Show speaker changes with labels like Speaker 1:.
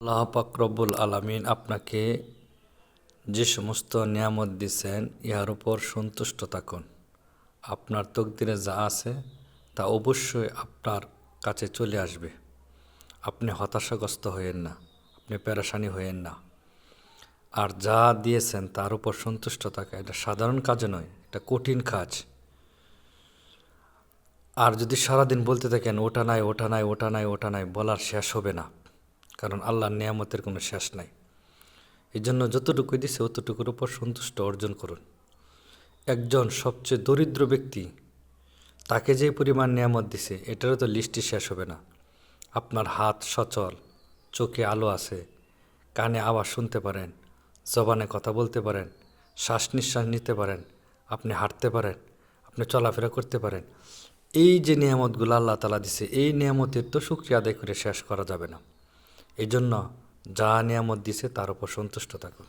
Speaker 1: আল্লাহ পাক রব্বুল আলামিন আপনাকে যে সমস্ত নিয়ামত দিয়েছেন ইহার উপর সন্তুষ্ট থাকুন। আপনার তকদিরে যা আছে তা অবশ্যই আপনার কাছে চলে আসবে। আপনি হতাশাগ্রস্ত হয়েন না, আপনি পেরেশানি হয়েন না। আর যা দিয়েছেন তার উপর সন্তুষ্ট থাকা এটা সাধারণ কাজ নয়, এটা কঠিন কাজ। আর যদি সারাদিন বলতে থাকেন ওটা নাই ওটা নাই ওটা নাই ওটা নাই, বলার শেষ হবে না, কারণ আল্লাহর নিয়ামতের কোনো শেষ নাই। এই জন্য যতটুকু দিছে অতটুকুর উপর সন্তুষ্ট অর্জন করুন। একজন সবচেয়ে দরিদ্র ব্যক্তি, তাকে যে পরিমাণ নিয়ামত দিছে এটারও তো লিস্টই শেষ হবে না। আপনার হাত সচল, চোখে আলো আছে, কানে আওয়াজ শুনতে পারেন, জবানে কথা বলতে পারেন, শ্বাস নিঃশ্বাস নিতে পারেন, আপনি হাঁটতে পারেন, আপনি চলাফেরা করতে পারেন। এই যে নিয়ামতগুলো আল্লাহ তাআলা দিছে, এই নিয়ামতের তো শুকরিয়া আদায় করে শেষ করা যাবে না। এই জন্য যা নিয়ামত দিছে তার উপর সন্তুষ্ট থাকুন।